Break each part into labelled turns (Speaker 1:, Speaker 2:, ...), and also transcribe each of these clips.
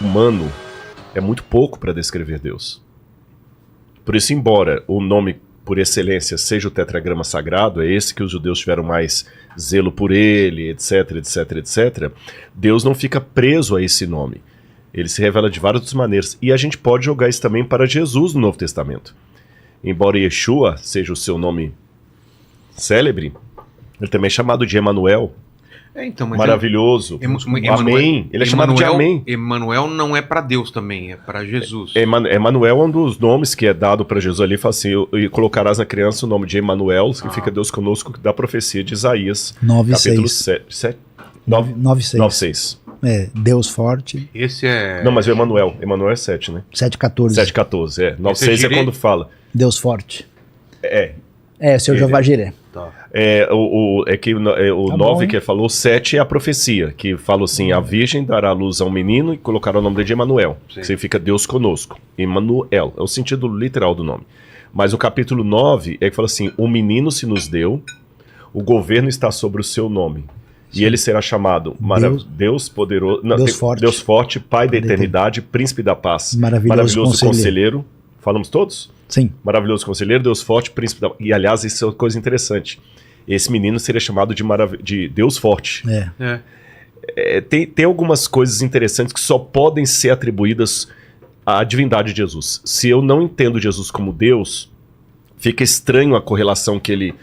Speaker 1: humano é muito pouco para descrever Deus. Por isso, embora o nome por excelência seja o tetragrama sagrado, é esse que os judeus tiveram mais zelo por ele, etc, etc, etc, Deus não fica preso a esse nome. Ele se revela de várias outras maneiras. E a gente pode jogar isso também para Jesus no Novo Testamento. Embora Yeshua seja o seu nome célebre, ele também é chamado de Emanuel.
Speaker 2: Então, mas
Speaker 1: maravilhoso. Amém. Ele é chamado de Amém.
Speaker 2: Emanuel não é para Deus também, é para Jesus.
Speaker 1: Emanuel é um dos nomes que é dado para Jesus ali. Fala assim: e colocarás na criança o nome de Emanuel, que significa Deus conosco, da profecia de Isaías,
Speaker 3: 9,
Speaker 1: capítulo
Speaker 3: 7.
Speaker 1: 9:6.
Speaker 3: Deus forte.
Speaker 2: Esse é...
Speaker 1: Não, mas o Emanuel é 7, né?
Speaker 3: 7:14.
Speaker 1: 7:14, 9:6 é quando fala.
Speaker 3: Deus forte.
Speaker 1: Seu
Speaker 3: Jeová Jireh.
Speaker 1: Tá. O 9 que ele falou, 7 é a profecia, que fala assim: a virgem dará à luz a um menino e colocará o nome dele de Emanuel, que significa Deus conosco. Emanuel, é o sentido literal do nome. Mas o capítulo 9 é que fala assim: o menino se nos deu, o governo está sobre o seu nome. Sim. E ele será chamado Deus poderoso, Deus forte, Pai da eternidade, Príncipe da paz, maravilhoso conselheiro. Falamos todos?
Speaker 3: Sim.
Speaker 1: Maravilhoso conselheiro, Deus forte, Príncipe da... E aliás, isso é uma coisa interessante. Esse menino seria chamado de Deus forte. Tem algumas coisas interessantes que só podem ser atribuídas à divindade de Jesus. Se eu não entendo Jesus como Deus, fica estranho a correlação que ele...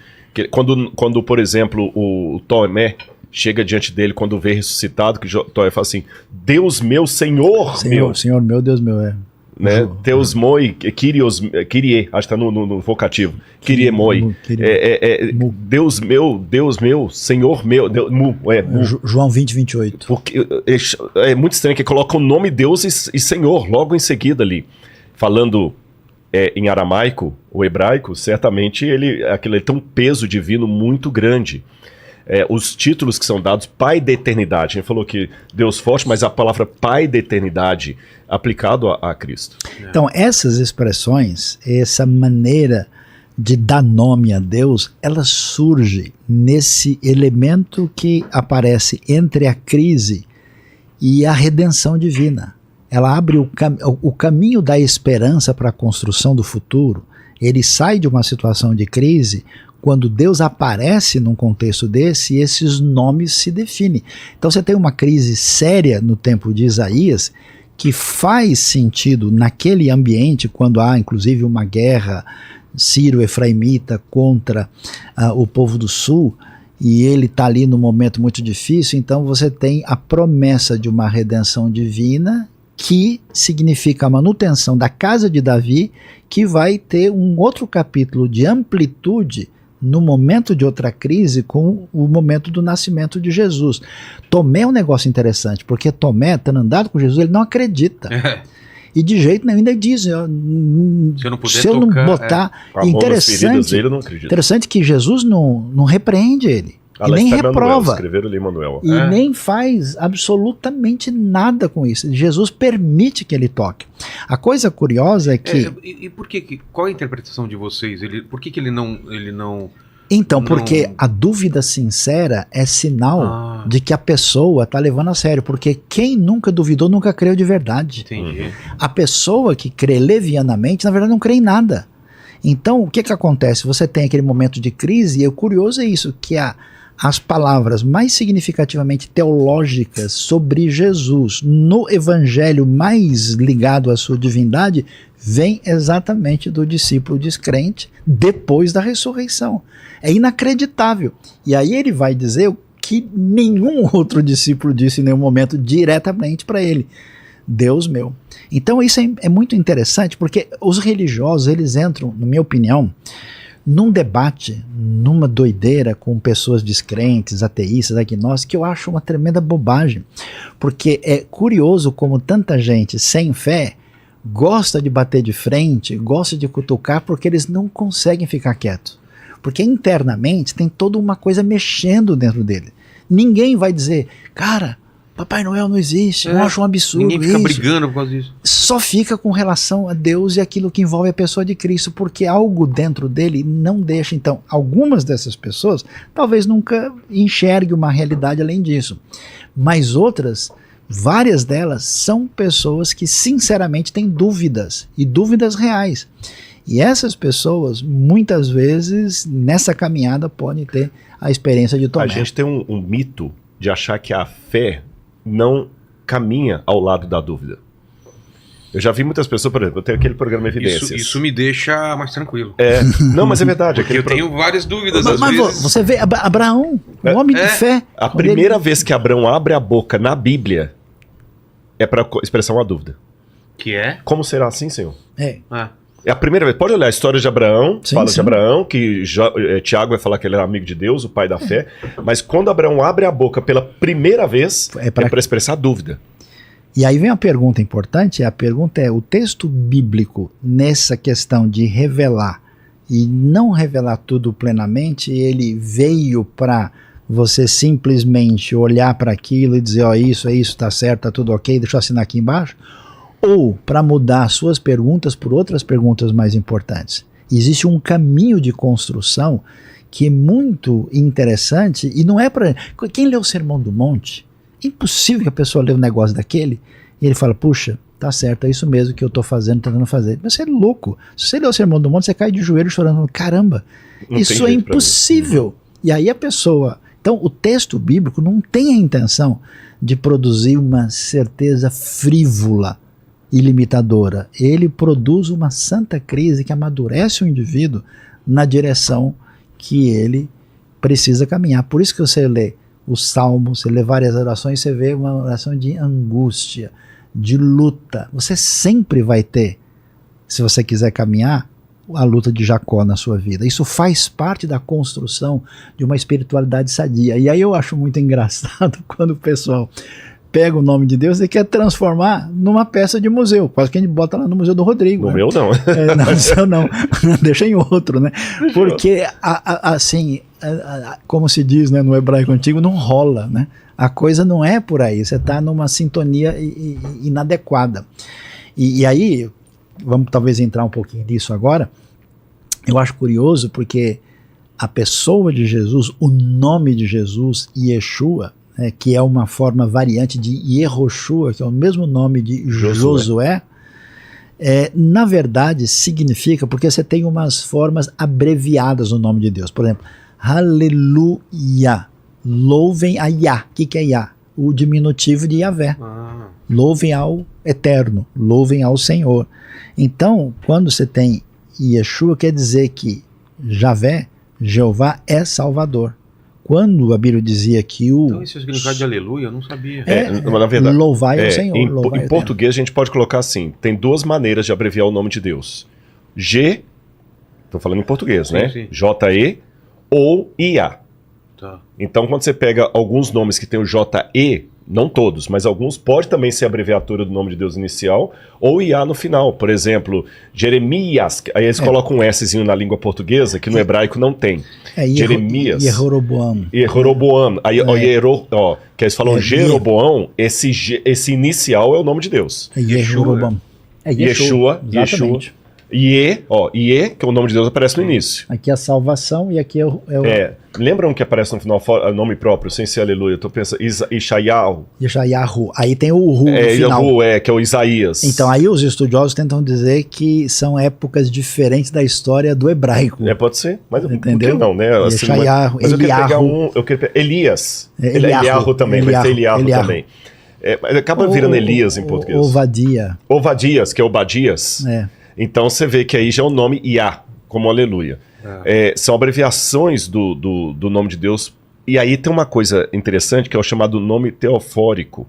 Speaker 1: Quando, por exemplo, o Tomé chega diante dele quando vê ressuscitado, que Tomé fala assim: Deus meu, Senhor meu.
Speaker 3: Senhor meu, Deus meu,
Speaker 1: né? Teus moi, Kyrie, acho que está no vocativo. Kyrie moi. Deus meu, Senhor meu.
Speaker 3: João 20:28.
Speaker 1: Porque é muito estranho que coloca o nome Deus e Senhor logo em seguida ali. Falando em aramaico, o hebraico, certamente aquilo tem um peso divino muito grande. Os títulos que são dados, Pai da Eternidade. A gente falou que Deus forte, mas a palavra Pai da Eternidade aplicado a Cristo.
Speaker 3: Então, essas expressões, essa maneira de dar nome a Deus, ela surge nesse elemento que aparece entre a crise e a redenção divina. Ela abre o caminho da esperança para a construção do futuro. Ele sai de uma situação de crise quando Deus aparece num contexto desse, e esses nomes se definem. Então você tem uma crise séria no tempo de Isaías, que faz sentido naquele ambiente, quando há inclusive uma guerra sírio-efraimita contra o povo do sul, e ele está ali num momento muito difícil. Então você tem a promessa de uma redenção divina, que significa a manutenção da casa de Davi, que vai ter um outro capítulo de amplitude no momento de outra crise, com o momento do nascimento de Jesus. Tomé é um negócio interessante, porque Tomé, tendo andado com Jesus, ele não acredita. E de jeito nenhum, ainda diz: se eu não botar... Interessante,
Speaker 1: dele, eu não acredito.
Speaker 3: Interessante que Jesus não repreende ele. E nem reprova. E nem faz absolutamente nada com isso. Jesus permite que ele toque. A coisa curiosa é que...
Speaker 2: E por que? Qual a interpretação de vocês? Por que ele não...
Speaker 3: Então, porque a dúvida sincera é sinal de que a pessoa está levando a sério. Porque quem nunca duvidou, nunca creu de verdade.
Speaker 2: Entendi.
Speaker 3: A pessoa que crê levianamente, na verdade, não crê em nada. Então, o que acontece? Você tem aquele momento de crise, e o curioso é isso, que as palavras mais significativamente teológicas sobre Jesus no evangelho mais ligado à sua divindade vem exatamente do discípulo descrente depois da ressurreição. É inacreditável. E aí ele vai dizer o que nenhum outro discípulo disse em nenhum momento diretamente para ele: Deus meu. Então isso é muito interessante, porque os religiosos, eles entram, na minha opinião, num debate, numa doideira com pessoas descrentes, ateístas, agnósticos, que eu acho uma tremenda bobagem. Porque é curioso como tanta gente sem fé gosta de bater de frente, gosta de cutucar, porque eles não conseguem ficar quietos. Porque internamente tem toda uma coisa mexendo dentro dele. Ninguém vai dizer: cara, Papai Noel não existe, eu acho um absurdo.
Speaker 2: Ninguém fica brigando por causa disso.
Speaker 3: Só fica com relação a Deus e aquilo que envolve a pessoa de Cristo, porque algo dentro dele não deixa. Então, algumas dessas pessoas talvez nunca enxerguem uma realidade além disso, mas outras várias delas são pessoas que sinceramente têm dúvidas, e dúvidas reais. E essas pessoas, muitas vezes, nessa caminhada, podem ter a experiência de Tomé.
Speaker 1: A gente tem um mito de achar que a fé não caminha ao lado da dúvida. Eu já vi muitas pessoas, por exemplo, eu tenho aquele programa Evidências.
Speaker 2: Isso me deixa mais tranquilo.
Speaker 1: Não, mas é verdade.
Speaker 2: Porque eu tenho várias dúvidas às
Speaker 3: mas
Speaker 2: vezes.
Speaker 3: Você vê Abraão, um homem de fé.
Speaker 1: A primeira vez que Abraão abre a boca na Bíblia é para expressar uma dúvida.
Speaker 2: Que é?
Speaker 1: Como será assim, Senhor?
Speaker 3: É
Speaker 1: a primeira vez. Pode olhar a história de Abraão,
Speaker 3: sim,
Speaker 1: fala
Speaker 3: sim.
Speaker 1: de Abraão, que Tiago vai falar que ele era amigo de Deus, o pai da fé. Mas quando Abraão abre a boca pela primeira vez, é para expressar dúvida.
Speaker 3: E aí vem a pergunta importante, a pergunta é, o texto bíblico nessa questão de revelar e não revelar tudo plenamente, ele veio para você simplesmente olhar para aquilo e dizer, ó, isso, tá certo, tá tudo ok, deixa eu assinar aqui embaixo, ou para mudar suas perguntas por outras perguntas mais importantes. Existe um caminho de construção que é muito interessante e não é para... Quem lê o Sermão do Monte, é impossível que a pessoa lê um negócio daquele e ele fala, puxa, tá certo, é isso mesmo que eu tô fazendo, tentando fazer. Mas você é louco. Se você lê o Sermão do Monte, você cai de joelho chorando, caramba, isso é impossível. E aí a pessoa... Então o texto bíblico não tem a intenção de produzir uma certeza frívola e limitadora. Ele produz uma santa crise que amadurece o indivíduo na direção que ele precisa caminhar. Por isso que você lê os salmos, você lê várias orações, você vê uma oração de angústia, de luta. Você sempre vai ter, se você quiser caminhar, a luta de Jacó na sua vida. Isso faz parte da construção de uma espiritualidade sadia. E aí eu acho muito engraçado quando o pessoal pega o nome de Deus e quer transformar numa peça de museu. Quase que a gente bota lá no Museu do Rodrigo.
Speaker 1: No meu não.
Speaker 3: Não, no seu não. Deixa em outro, né? Porque, assim, como se diz, né, no hebraico antigo, não rola, né? A coisa não é por aí. Você está numa sintonia inadequada. E aí, vamos talvez entrar um pouquinho nisso agora. Eu acho curioso porque a pessoa de Jesus, o nome de Jesus, Yeshua, que é uma forma variante de Yehoshua, que é o mesmo nome de Josué, na verdade significa, porque você tem umas formas abreviadas no nome de Deus. Por exemplo, Aleluia, louvem a Yah. O que é Yah? O diminutivo de Yahvé. Louvem ao Eterno, louvem ao Senhor. Então, quando você tem Yeshua, quer dizer que Javé, Jeová, é Salvador. Quando a Bíblia dizia que o...
Speaker 2: Então esse é o significado de aleluia, eu não sabia.
Speaker 1: Na verdade,
Speaker 3: louvai ao Senhor.
Speaker 1: Em português a gente pode colocar assim, tem duas maneiras de abreviar o nome de Deus. G, estou falando em português, sim, né? Sim. J-E ou I-A. Tá. Então quando você pega alguns nomes que tem o J-E, não todos, mas alguns, pode também ser a abreviatura do nome de Deus inicial, ou IA no final. Por exemplo, Jeremias, aí eles colocam um Szinho na língua portuguesa, que no hebraico não tem. Jeremias.
Speaker 3: Yeroboam.
Speaker 1: Yeroboam. Aí, que eles falam Jeroboão, esse inicial é o nome de Deus.
Speaker 3: Yeroboam.
Speaker 1: Yeshua. Ie, que é o nome de Deus, aparece no início.
Speaker 3: Aqui é a salvação e aqui é o...
Speaker 1: Lembram que aparece no final nome próprio, sem ser aleluia? Eu tô pensando, Ishayahu.
Speaker 3: Aí tem o Ru no final.
Speaker 1: Que é o Isaías.
Speaker 3: Então aí os estudiosos tentam dizer que são épocas diferentes da história do hebraico.
Speaker 1: Pode ser, mas
Speaker 3: entendeu?
Speaker 1: Por que não, né?
Speaker 3: Assim, mas
Speaker 1: eu queria pegar Elias. Eliahu também, vai ser Eliahu também. Mas acaba virando Elias em português. Ovadias, que é Obadias. Então você vê que aí já é o nome Iá, como aleluia. São abreviações do nome de Deus. E aí tem uma coisa interessante que é o chamado nome teofórico.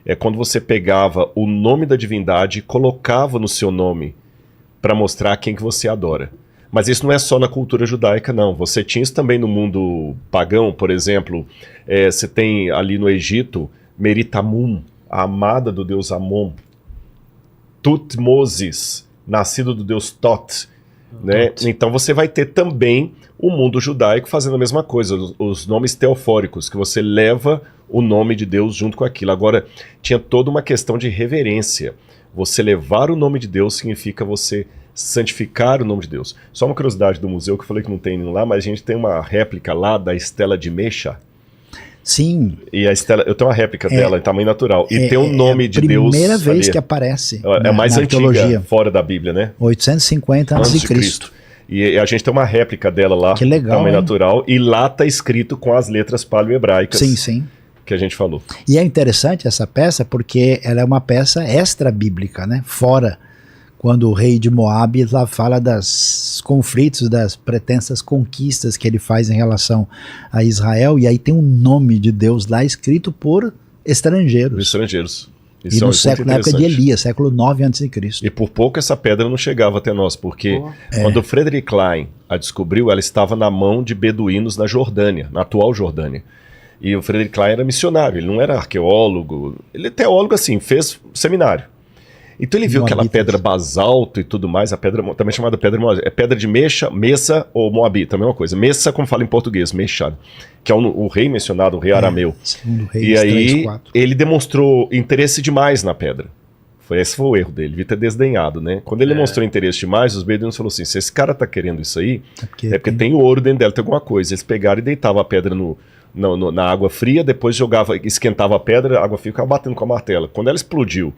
Speaker 1: É quando você pegava o nome da divindade e colocava no seu nome para mostrar quem que você adora. Mas isso não é só na cultura judaica, não. Você tinha isso também no mundo pagão, por exemplo. Você tem ali no Egito Meritamum, a amada do deus Amon. Tutmoses, nascido do deus Tot, né? Então você vai ter também o mundo judaico fazendo a mesma coisa, os nomes teofóricos, que você leva o nome de Deus junto com aquilo. Agora, tinha toda uma questão de reverência. Você levar o nome de Deus significa você santificar o nome de Deus. Só uma curiosidade do museu, que eu falei que não tem lá, mas a gente tem uma réplica lá da Estela de Mecha.
Speaker 3: Sim.
Speaker 1: E a estela, eu tenho uma réplica dela em tamanho natural. E tem um nome de Deus.
Speaker 3: Primeira vez
Speaker 1: ali.
Speaker 3: que aparece.
Speaker 1: É a mais
Speaker 3: na
Speaker 1: antiga
Speaker 3: teologia.
Speaker 1: fora da Bíblia, né?
Speaker 3: 850 a.C.
Speaker 1: E a gente tem uma réplica dela lá,
Speaker 3: que legal,
Speaker 1: tamanho natural, e lá tá escrito com as letras paleo-hebraicas.
Speaker 3: Sim, sim.
Speaker 1: Que a gente falou.
Speaker 3: E é interessante essa peça porque ela é uma peça extra-bíblica, né? Fora, quando o rei de Moabe lá fala dos conflitos, das pretensas conquistas que ele faz em relação a Israel, e aí tem um nome de Deus lá escrito por estrangeiros.
Speaker 1: Estrangeiros.
Speaker 3: Isso e no século, na época de Elias, século 9 a.C.
Speaker 1: E por pouco essa pedra não chegava até nós, porque quando Frederick Klein a descobriu, ela estava na mão de beduínos na Jordânia, na atual Jordânia. E o Frederick Klein era missionário, ele não era arqueólogo, ele é teólogo assim, fez seminário. Então ele viu aquela pedra basalto e tudo mais, a pedra também chamada pedra Moabita, é pedra de Mexa, Messa ou Moabita, a mesma coisa. Messa, como fala em português, Mexa, que é o rei mencionado, o rei arameu. E aí ele demonstrou interesse demais na pedra. Esse foi o erro dele, devia ter desdenhado, né? Quando ele demonstrou interesse demais, os beduínos falaram assim, se esse cara tá querendo isso aí, é porque tem ouro dentro dela, tem alguma coisa. Eles pegaram e deitavam a pedra na água fria, depois esquentava a pedra, a água fria ficava batendo com a martela. Quando ela explodiu,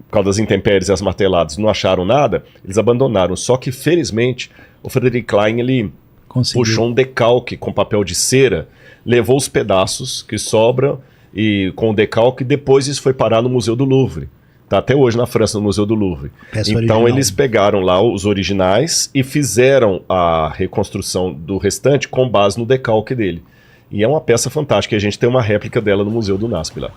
Speaker 1: por causa das intempéries e as marteladas, não acharam nada, eles abandonaram. Só que, felizmente, o Frederick Klein, ele puxou um decalque com papel de cera, levou os pedaços que sobram e com o decalque, depois isso foi parar no Museu do Louvre. Tá até hoje na França, no Museu do Louvre. Então eles pegaram lá os originais e fizeram a reconstrução do restante com base no decalque dele. E é uma peça fantástica, e a gente tem uma réplica dela no Museu do NASP lá.